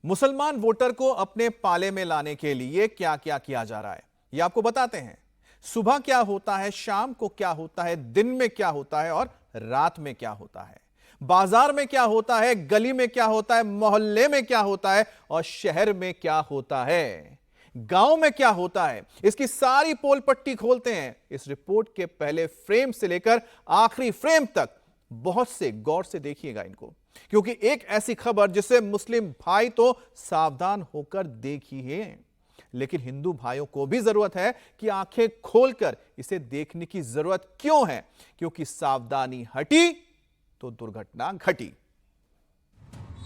मुसलमान वोटर को अपने पाले में लाने के लिए क्या क्या किया जा रहा है, यह आपको बताते हैं। सुबह क्या होता है, शाम को क्या होता है, दिन में क्या होता है और रात में क्या होता है, बाजार में क्या होता है, गली में क्या होता है, मोहल्ले में क्या होता है और शहर में क्या होता है, गांव में क्या होता है। इसकी सारी पोल पट्टी खोलते हैं इस रिपोर्ट के पहले फ्रेम से लेकर आखिरी फ्रेम तक। बहुत से गौर से देखिएगा इनको, क्योंकि एक ऐसी खबर जिसे मुस्लिम भाई तो सावधान होकर देखिए, लेकिन हिंदू भाइयों को भी जरूरत है कि आंखें खोलकर इसे देखने की जरूरत क्यों है, क्योंकि सावधानी हटी तो दुर्घटना घटी।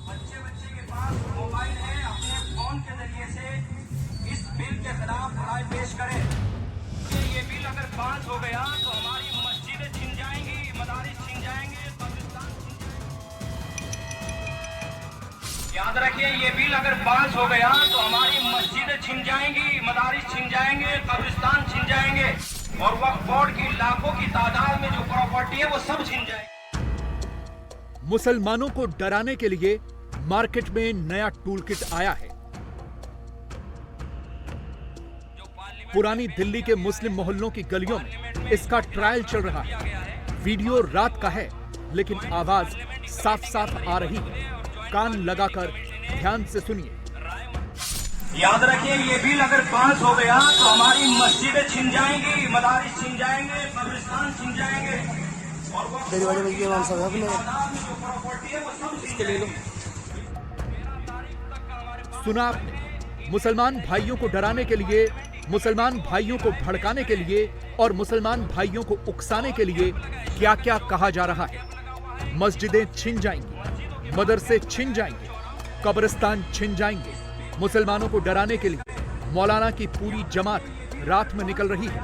बच्चे बच्चे के पास मोबाइल है, अपने फोन के जरिए से इस बिल के खिलाफ राय पेश करें कि ये बिल अगर पास हो गया तो हमारी मस्जिदें छिन जाएंगी, मदारिस छिन जाएंगे, कब्रिस्तान छिन जाएंगे। याद रखिए, ये बिल अगर पास हो गया तो हमारी मस्जिदें छिन जाएंगी, मदारिस छिन जाएंगे, कब्रिस्तान छिन जाएंगे और वक्फ बोर्ड की लाखों की तादाद में जो प्रॉपर्टी है वो सब छिन जाएगी। मुसलमानों को डराने के लिए मार्केट में नया टूलकिट आया है। पुरानी दिल्ली के मुस्लिम मोहल्लों की गलियों में इसका ट्रायल चल रहा है। वीडियो रात का है, लेकिन आवाज साफ साफ आ रही है। कान लगाकर ध्यान से सुनिए। याद रखिए, ये बिल अगर पास हो गया तो हमारी मस्जिदें छिन जाएंगी, मदारिस छिन जाएंगे, कब्रिस्तान छिन जाएंगे और सुना आपने, मुसलमान भाइयों को डराने के लिए, मुसलमान भाइयों को भड़काने के लिए और मुसलमान भाइयों को उकसाने के लिए क्या क्या कहा जा रहा है। मस्जिदें छिन जाएंगी, मदरसे छिन जाएंगे, कब्रिस्तान छिन जाएंगे। मुसलमानों को डराने के लिए मौलाना की पूरी जमात रात में निकल रही है।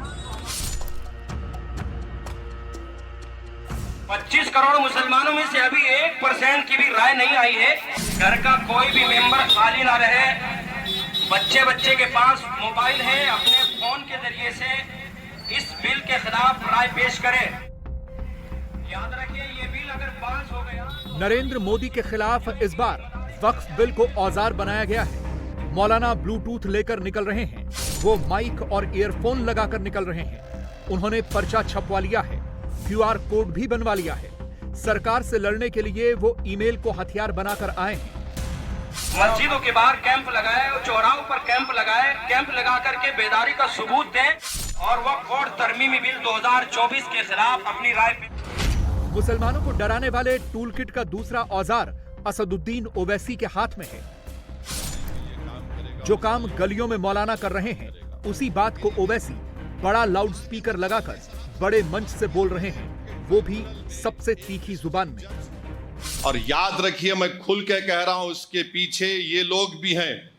25 करोड़ मुसलमानों में से अभी 1% की भी राय नहीं आई है। घर का कोई भी मेंबर खाली ना रहे। बच्चे बच्चे के पास मोबाइल है, अपने फोन के जरिए से इस बिल के खिलाफ राय पेश करें। याद रखिए, ये बिल अगर पास हो गया। नरेंद्र मोदी के खिलाफ इस बार वक्फ बिल को औजार बनाया गया है। मौलाना ब्लूटूथ लेकर निकल रहे हैं, वो माइक और ईयरफोन लगाकर निकल रहे हैं। उन्होंने पर्चा छपवा लिया है, QR कोड भी बनवा लिया है। सरकार से लड़ने के लिए वो ईमेल को हथियार बनाकर आए हैं। मस्जिदों के बाहर कैंप लगाए, चौराहों पर कैंप लगाए, कैंप लगा करके बेदारी का सबूत दें और वक्फ बोर्ड तरमीमी बिल 2024 के खिलाफ अपनी राय। मुसलमानों को डराने वाले टूलकिट का दूसरा औजार असदुद्दीन ओवैसी के हाथ में है। जो काम गलियों में मौलाना कर रहे हैं, उसी बात को ओवैसी बड़ा लाउडस्पीकर लगाकर बड़े मंच से बोल रहे हैं, वो भी सबसे तीखी जुबान में। और याद रखिए, मैं खुल के कह रहा हूं, इसके पीछे ये लोग भी हैं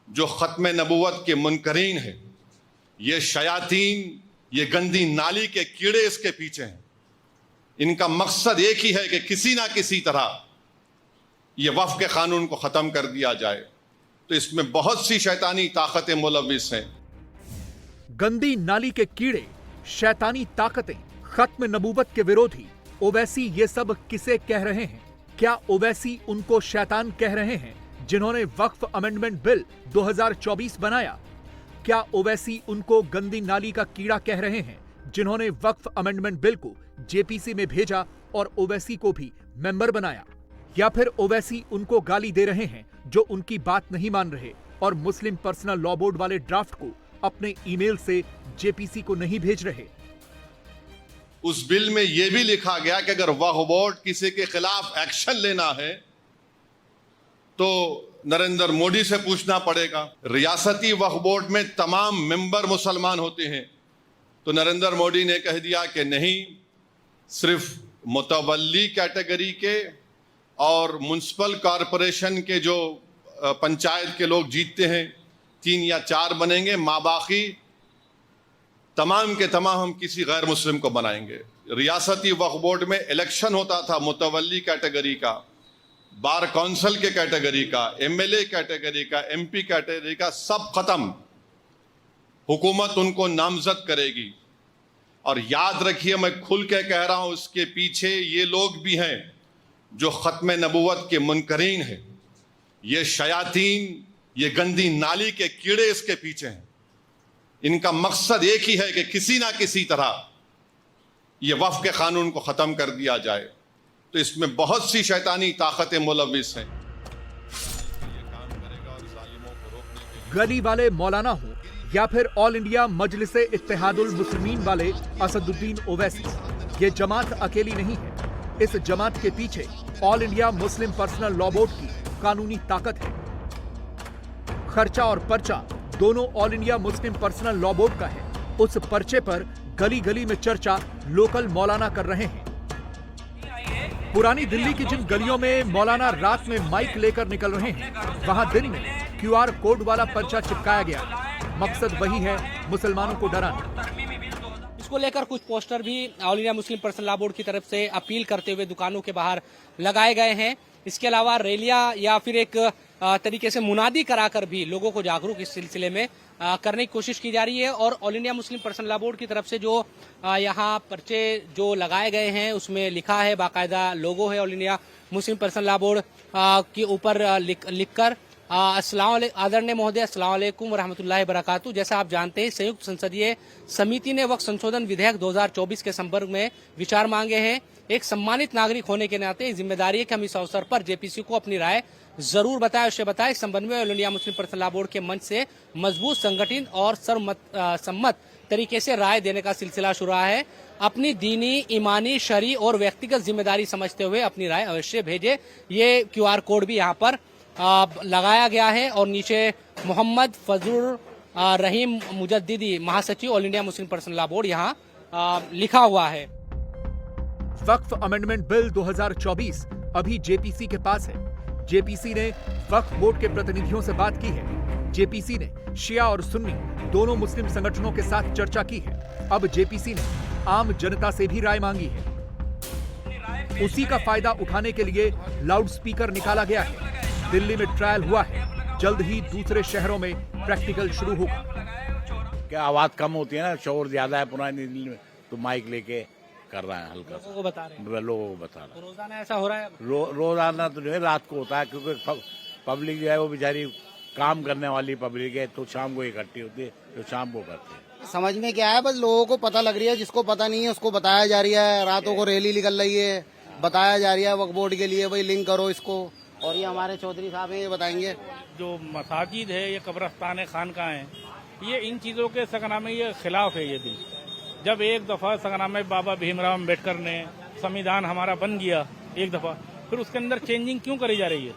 जो खत्म नबुव्वत के मुनकरीन हैं। ये शयातीन, ये गंदी नाली के कीड़े इसके पीछे हैं। इनका मकसद एक ही है कि किसी ना किसी तरह ये वक्फ के कानून को खत्म कर दिया जाए। तो इसमें बहुत सी शैतानी ताकतें मुलविस हैं। गंदी नाली के कीड़े, शैतानी ताकतें, खत्म नबूवत के विरोधी ओवैसी ये सब किसे कह रहे हैं? क्या ओवैसी उनको शैतान कह रहे हैं जिन्होंने वक्फ अमेंडमेंट बिल 2024 बनाया? क्या ओवैसी उनको गंदी नाली का कीड़ा कह रहे हैं जिन्होंने वक्फ अमेंडमेंट बिल को JPC में भेजा और ओवैसी को भी मेंबर बनाया? या फिर ओवैसी उनको गाली दे रहे हैं जो उनकी बात नहीं मान रहे और मुस्लिम पर्सनल लॉ बोर्ड वाले ड्राफ्ट को अपने ईमेल से JPC को नहीं भेज रहे? उस बिल में यह भी लिखा गया कि अगर वक्फ बोर्ड किसी के खिलाफ एक्शन लेना है तो नरेंद्र मोदी से पूछना पड़ेगा। रियासती वक्फ बोर्ड में तमाम मेंबर मुसलमान होते हैं, तो नरेंद्र मोदी ने कह दिया कि नहीं, सिर्फ मुतवल्ली कैटेगरी के और म्युनिसिपल कॉरपोरेशन के जो पंचायत के लोग जीतते हैं 3 या 4 बनेंगे, माँ बाकी तमाम के तमाम हम किसी गैर मुस्लिम को बनाएंगे। रियासती वक्फ बोर्ड में इलेक्शन होता था मुतवल्ली कैटेगरी का, बार काउंसिल के कैटेगरी का, MLA कैटेगरी का, MP कैटेगरी का, सब खत्म। हुकूमत उनको नामजद करेगी। और याद रखिए, मैं खुल के कह रहा हूं, इसके पीछे ये लोग भी हैं जो खत्म नबुव्वत के मुनकरीन हैं। ये शयातीन, ये गंदी नाली के कीड़े इसके पीछे हैं। इनका मकसद एक ही है कि किसी ना किसी तरह ये वक्फ के कानून को खत्म कर दिया जाए। तो इसमें बहुत सी शैतानी ताकतें मुलविस हैं। गली वाले मौलाना हो या फिर ऑल इंडिया मजलिसे इत्तेहादुल मुस्लिमीन वाले असदुद्दीन ओवैसी, ये जमात अकेली नहीं है। इस जमात के पीछे all India Muslim personal law board की कानूनी ताकत है। खर्चा और पर्चा दोनों all India Muslim personal law board का है। उस पर्चे पर गली गली में चर्चा लोकल मौलाना कर रहे हैं। पुरानी दिल्ली की जिन गलियों में मौलाना रात में माइक लेकर निकल रहे हैं, वहां दिन में QR कोड वाला पर्चा चिपकाया गया। मकसद वही है, मुसलमानों को डराना। इसको लेकर कुछ पोस्टर भी all India Muslim personal law board की तरफ से अपील करते हुए दुकानों के बाहर लगाए गए हैं। इसके अलावा रैलियां या फिर एक तरीके से मुनादी कराकर भी लोगों को जागरूक इस सिलसिले में करने की कोशिश की जा रही है। और all India Muslim personal law board की तरफ से जो यहाँ पर्चे जो लगाए गए हैं उसमें लिखा है, बाकायदा लोगो है all India Muslim personal law board के ऊपर लिखकर आदरणीय महोदय अस्सलाम वालेकुम रहमतुल्लाहि बरकातहू। जैसा आप जानते हैं, संयुक्त संसदीय समिति ने वक्फ संशोधन विधेयक 2024 के संदर्भ में विचार मांगे हैं। एक सम्मानित नागरिक होने के नाते जिम्मेदारी है कि हम इस अवसर पर जेपीसी को अपनी राय जरूर बताएं। उससे बताएं इस संबंध में all India Muslim personal law board के मंच से मजबूत, संगठित और सर्वसम्मत तरीके से राय देने का सिलसिला शुरू रहा है। अपनी दीनी, ईमानी, शरई और व्यक्तिगत जिम्मेदारी समझते हुए अपनी राय अवश्य भेजे। ये QR कोड भी यहाँ पर लगाया गया है और नीचे मोहम्मद फजलुर रहीम मुजद्दिदी, महासचिव all India Muslim personal law board, यहाँ लिखा हुआ है। वक्फ अमेंडमेंट बिल 2024 अभी जेपीसी के पास है। जेपीसी ने वक्फ बोर्ड के प्रतिनिधियों से बात की है। जेपीसी ने शिया और सुन्नी दोनों मुस्लिम संगठनों के साथ चर्चा की है। अब जेपीसी ने आम जनता से भी राय मांगी है। उसी का फायदा उठाने के लिए लाउड स्पीकर निकाला गया है। दिल्ली में ट्रायल हुआ है, जल्द ही दूसरे शहरों में प्रैक्टिकल शुरू होगा। क्या आवाज कम होती है ना, शोर ज्यादा है पुरानी दिल्ली में, तो माइक लेके कर रहा है हल्का सा, लोगों को बता रहे हैं। लोगों को बता रहा है। रोजाना ऐसा हो रहा है? रोजाना तो जो है रात को होता है, क्योंकि पब्लिक जो है वो बेचारी काम करने वाली पब्लिक है, तो शाम को इकट्ठी होती है, तो शाम को करते हैं। समझ में क्या है, बस लोगों को पता लग रही है, जिसको पता नहीं है उसको बताया जा रही है। रातों को रैली निकल रही है, बताया जा रहा है वक्फ बोर्ड के लिए, भाई लिंक करो इसको। और ये हमारे चौधरी साहब हैं, ये बताएंगे। जो मसाजिद है, ये कब्रस्तान खानकाह हैं, ये इन चीज़ों के सकनामे ये खिलाफ है ये बिल। जब एक दफ़ा सकनामे बाबा भीमराव अम्बेडकर ने संविधान हमारा बन गया एक दफ़ा, फिर उसके अंदर चेंजिंग क्यों करी जा रही है?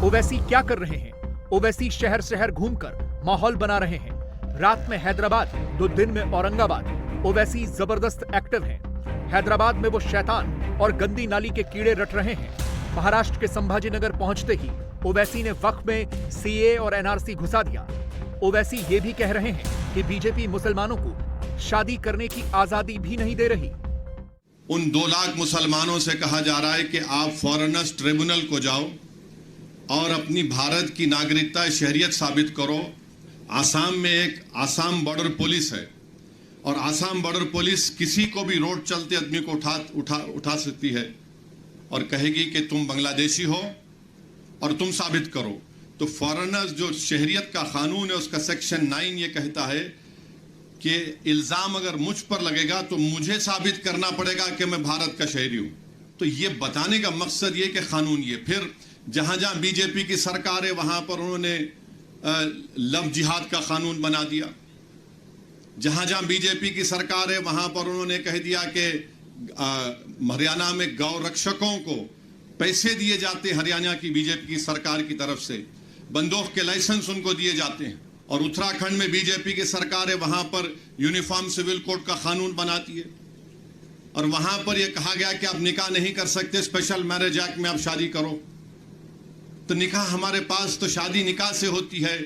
ओवैसी क्या कर रहे हैं? ओवैसी शहर शहर घूमकर माहौल बना रहे हैं। रात में हैदराबाद तो दिन में औरंगाबाद। ओवैसी जबरदस्त एक्टिव हैं। हैदराबाद में वो शैतान और गंदी नाली के कीड़े रट रहे हैं। महाराष्ट्र के संभाजीनगर पहुंचते ही ओवैसी ने वक्फ में सीए और एनआरसी घुसा दिया। ओवैसी ये भी कह रहे हैं कि बीजेपी मुसलमानों को शादी करने की आजादी भी नहीं दे रही। उन 2 लाख मुसलमानों से कहा जा रहा है कि आप फॉरेनर्स ट्रिब्यूनल को जाओ और अपनी भारत की नागरिकता, शहरियत साबित करो। आसाम में एक आसाम बॉर्डर पुलिस है और आसाम बॉर्डर पुलिस किसी को भी रोड चलते आदमी को उठा सकती है और कहेगी कि तुम बांग्लादेशी हो और तुम साबित करो। तो फॉरेनर्स जो शहरियत का कानून है उसका सेक्शन 9 ये कहता है कि इल्जाम अगर मुझ पर लगेगा तो मुझे साबित करना पड़ेगा कि मैं भारत का शहरी हूं। तो ये बताने का मकसद ये कि कानून ये। फिर जहां जहां बीजेपी की सरकार है वहां पर उन्होंने लव जिहाद का कानून बना दिया। जहां जहां बीजेपी की सरकार है वहां पर उन्होंने कह दिया कि हरियाणा में गौ रक्षकों को पैसे दिए जाते, हरियाणा की बीजेपी की सरकार की तरफ से बंदूक के लाइसेंस उनको दिए जाते हैं। और उत्तराखंड में बीजेपी की सरकार है वहां पर यूनिफॉर्म सिविल कोड का कानून बनाती है और वहां पर यह कहा गया कि आप निकाह नहीं कर सकते, स्पेशल मैरिज एक्ट में आप शादी करो। तो निकाह हमारे पास तो शादी निकाह से होती है,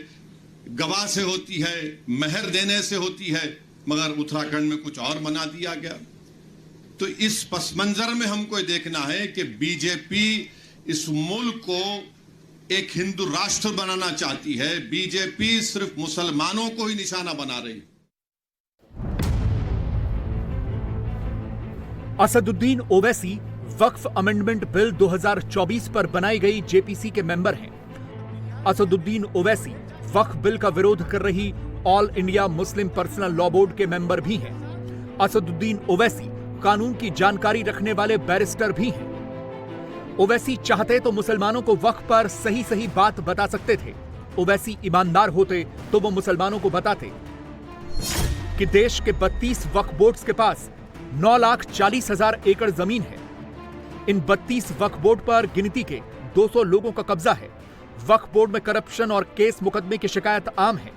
गवाह से होती है, मेहर देने से होती है, मगर उत्तराखंड में कुछ और बना दिया गया। तो इस पस मंजर में हमको ये देखना है कि बीजेपी इस मुल्क को एक हिंदू राष्ट्र बनाना चाहती है। बीजेपी सिर्फ मुसलमानों को ही निशाना बना रही। असदुद्दीन ओवैसी वक्फ अमेंडमेंट बिल 2024 पर बनाई गई जेपीसी के मेंबर हैं। असदुद्दीन ओवैसी वक्फ बिल का विरोध कर रही all India Muslim personal law board के मेंबर भी हैं। असदुद्दीन ओवैसी कानून की जानकारी रखने वाले बैरिस्टर भी हैं। ओवैसी चाहते तो मुसलमानों को वक्फ पर सही सही बात बता सकते थे। ओवैसी ईमानदार होते तो वो मुसलमानों को बताते कि देश के 32 वक्फ बोर्ड्स के पास 9,40,000 एकड़ जमीन है। इन 32 वक्फ बोर्ड पर गिनती के 200 लोगों का कब्जा है। वक्फ बोर्ड में करप्शन और केस मुकदमे की शिकायत आम है।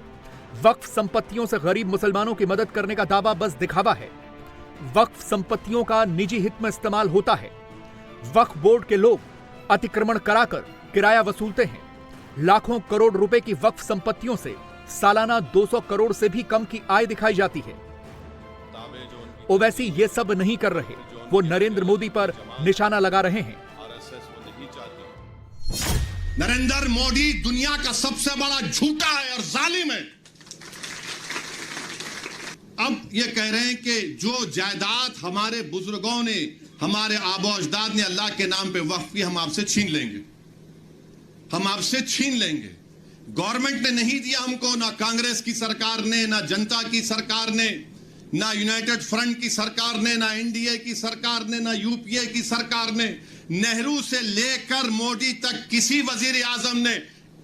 वक्फ संपत्तियों से गरीब मुसलमानों की मदद करने का दावा बस दिखावा है। वक्फ संपत्तियों का निजी हित में इस्तेमाल होता है। वक्फ बोर्ड के लोग अतिक्रमण कराकर किराया वसूलते हैं। लाखों करोड़ रुपए की वक्फ संपत्तियों से सालाना 200 करोड़ से भी कम की आय दिखाई जाती है। ओवैसी ये सब नहीं कर रहे, वो नरेंद्र मोदी पर निशाना लगा रहे हैं। नरेंद्र मोदी दुनिया का सबसे बड़ा झूठा है और जालिम है। अब ये कह रहे हैं कि जो जायदाद हमारे बुजुर्गों ने, हमारे आबो अजदाद ने अल्लाह के नाम पे वक्फ की, हम आपसे छीन लेंगे, हम आपसे छीन लेंगे। गवर्नमेंट ने नहीं दिया हमको, ना कांग्रेस की सरकार ने, ना जनता की सरकार ने, ना यूनाइटेड फ्रंट की सरकार ने, ना एनडीए की सरकार ने, ना यूपीए की सरकार ने, नेहरू से लेकर मोदी तक किसी वजीर आजम ने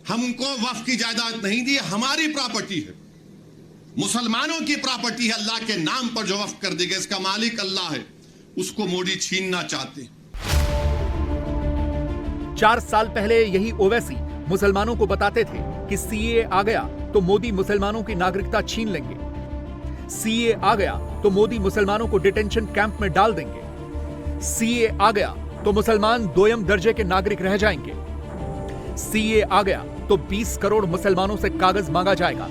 हमको वक्फ की जायदाद नहीं दी। हमारी प्रॉपर्टी है, मुसलमानों की प्रॉपर्टी है। अल्लाह के नाम पर जो वक्फ कर देगा, इसका मालिक अल्लाह है, उसको मोदी छीनना चाहते। 4 साल पहले यही ओवैसी मुसलमानों को बताते थे कि सीए आ गया तो मोदी मुसलमानों की नागरिकता छीन लेंगे। सीए आ गया तो मोदी मुसलमानों को डिटेंशन कैंप में डाल देंगे। सीए आ गया तो मुसलमान 2ym दर्जे के नागरिक रह जाएंगे। सीए आ गया तो 20 करोड़ मुसलमानों से कागज मांगा जाएगा।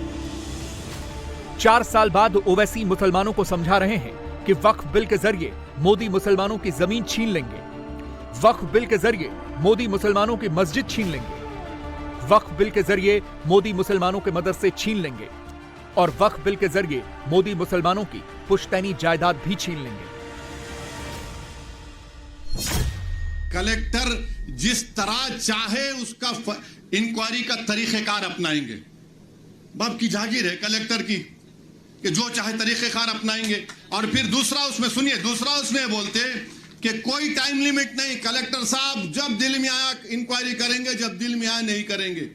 4 साल बाद ओवैसी मुसलमानों को समझा रहे हैं कि वक्फ बिल के जरिए मोदी मुसलमानों की जमीन छीन लेंगे। वक्फ बिल के जरिए मोदी मुसलमानों की मस्जिद छीन लेंगे। वक्फ बिल के जरिए मोदी मुसलमानों के मदरसे छीन लेंगे और वक्फ बिल के जरिए मोदी मुसलमानों की पुश्तैनी जायदाद भी छीन लेंगे। कलेक्टर जिस तरह चाहे उसका इंक्वायरी का तरीकेकार अपनाएंगे। बाप की जागीर है कलेक्टर की कि जो चाहे तरीकेकार अपनाएंगे। और फिर दूसरा उसमें सुनिए, दूसरा उसमें बोलते कि कोई टाइम लिमिट नहीं, कलेक्टर साहब जब दिल में आया इंक्वायरी करेंगे, जब दिल में आया नहीं करेंगे।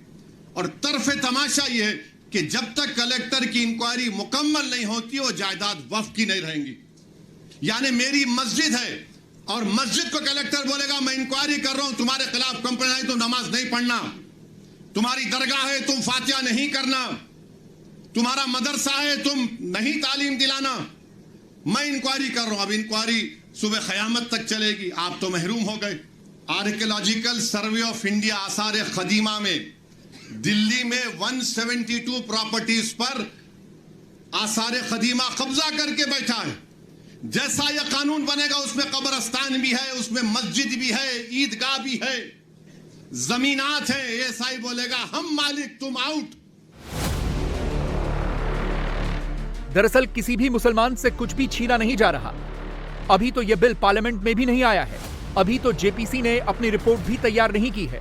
और तरफे तमाशा यह है कि जब तक कलेक्टर की इंक्वायरी मुकम्मल नहीं होती वो जायदाद वक्फ की नहीं रहेंगी। यानी मेरी मस्जिद है और मस्जिद को कलेक्टर बोलेगा मैं इंक्वायरी कर रहा हूं, तुम्हारे खिलाफ कंप्लेंट आई, तुम नमाज नहीं पढ़ना, तुम्हारी दरगाह है तुम फातिहा नहीं करना, तुम्हारा मदरसा है तुम नहीं तालीम दिलाना, मैं इंक्वायरी कर रहा हूं। अब इंक्वायरी सुबह क़यामत तक चलेगी, आप तो महरूम हो गए। आर्कियोलॉजिकल सर्वे ऑफ इंडिया आसार खदीमा में दिल्ली में 172 प्रॉपर्टीज पर आसार खदीमा कब्जा करके बैठा है। जैसा यह कानून बनेगा उसमें कब्रस्तान भी है, उसमें मस्जिद भी है, ईदगाह भी है, जमीनात है। ऐसा ही बोलेगा हम मालिक तुम आउट। दरअसल किसी भी मुसलमान से कुछ भी छीना नहीं जा रहा। अभी तो यह बिल पार्लियामेंट में भी नहीं आया है। अभी तो जेपीसी ने अपनी रिपोर्ट भी तैयार नहीं की है।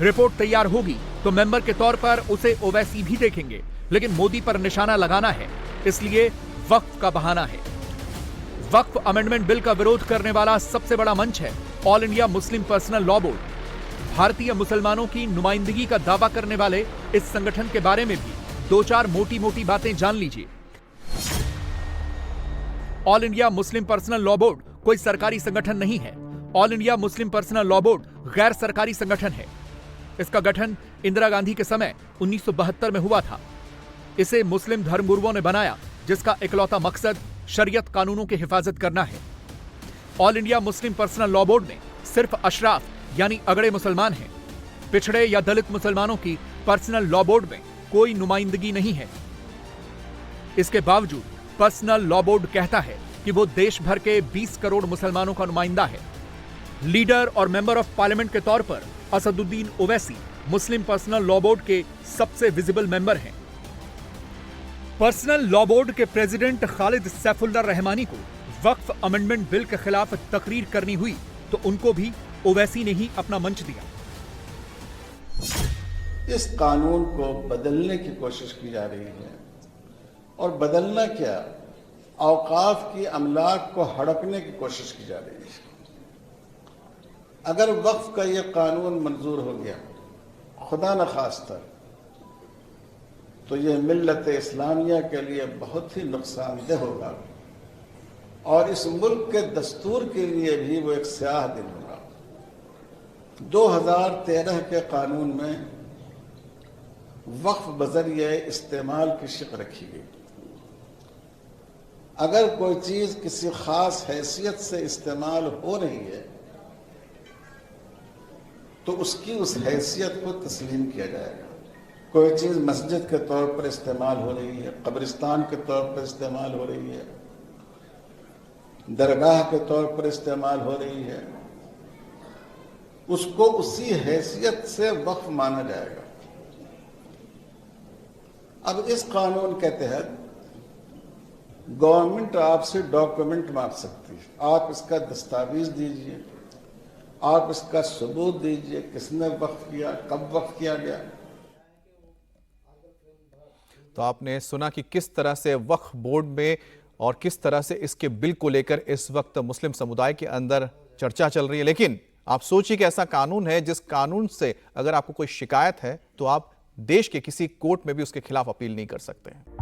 रिपोर्ट तैयार होगी तो मेंबर के तौर पर उसे ओवैसी भी देखेंगे, लेकिन मोदी पर निशाना लगाना है, इसलिए वक्फ का बहाना है। वक्फ अमेंडमेंट बिल का विरोध करने वाला सबसे बड़ा मंच है all India Muslim personal law board. भारतीय मुसलमानों की नुमाइंदगी का दावा करने वाले इस संगठन के बारे में भी 2-4 मोटी मोटी बातें जान लीजिए। All India Muslim personal law board कोई सरकारी संगठन नहीं है। All India Muslim personal law board गैर सरकारी संगठन है। इसका गठन इंदिरा गांधी के समय 1972 में हुआ था। इसे मुस्लिम धर्मगुरुओं ने बनाया, जिसका इकलौता मकसद शरीयत कानूनों की हिफाजत करना है। All India Muslim personal law board में सिर्फ अशराफ यानी अगड़े मुसलमान हैं। पिछड़े या दलित मुसलमानों की पर्सनल लॉ बोर्ड में कोई नुमाइंदगी नहीं है। इसके बावजूद पर्सनल लॉ बोर्ड कहता है कि वो देश भर के 20 करोड़ मुसलमानों का नुमाइंदा है। लीडर और मेंबर ऑफ पार्लियामेंट के तौर पर असदुद्दीन ओवैसी मुस्लिम पर्सनल लॉ बोर्ड के सबसे विजिबल मेंबर हैं। पर्सनल लॉ बोर्ड के प्रेसिडेंट खालिद सैफुल्लाह रहमानी को वक्फ अमेंडमेंट बिल के खिलाफ तकरीर करनी हुई तो उनको भी ओवैसी ने ही अपना मंच दिया। इस कानून को बदलने की कोशिश की जा रही है, और बदलना क्या, औकाफ की अमलाक को हड़पने की कोशिश की जा रही है। अगर वक्फ का ये कानून मंजूर हो गया, खुदा न खास्ता, तो ये मिल्लत इस्लामिया के लिए बहुत ही नुकसानदेह होगा, और इस मुल्क के दस्तूर के लिए भी वो एक स्याह दिन होगा। 2013 के कानून में वक्फ बजरिए इस्तेमाल की शिक रखी गई। अगर कोई चीज किसी खास हैसियत से इस्तेमाल हो रही है तो उसकी उस हैसियत को तस्लीम किया जाएगा। कोई चीज मस्जिद के तौर पर इस्तेमाल हो रही है, कब्रिस्तान के तौर पर इस्तेमाल हो रही है, दरगाह के तौर पर इस्तेमाल हो रही है, उसको उसी हैसियत से वक्फ माना जाएगा। अब इस कानून के तहत गवर्नमेंट आपसे डॉक्यूमेंट मांग सकती है, आप इसका दस्तावेज दीजिए, आप इसका सबूत दीजिए, किसने वक्फ किया, कब वक्फ किया गया। तो आपने सुना कि किस तरह से वक्फ बोर्ड में और किस तरह से इसके बिल को लेकर इस वक्त मुस्लिम समुदाय के अंदर चर्चा चल रही है। लेकिन आप सोचिए कि ऐसा कानून है जिस कानून से अगर आपको कोई शिकायत है तो आप देश के किसी कोर्ट में भी उसके खिलाफ अपील नहीं कर सकते हैं।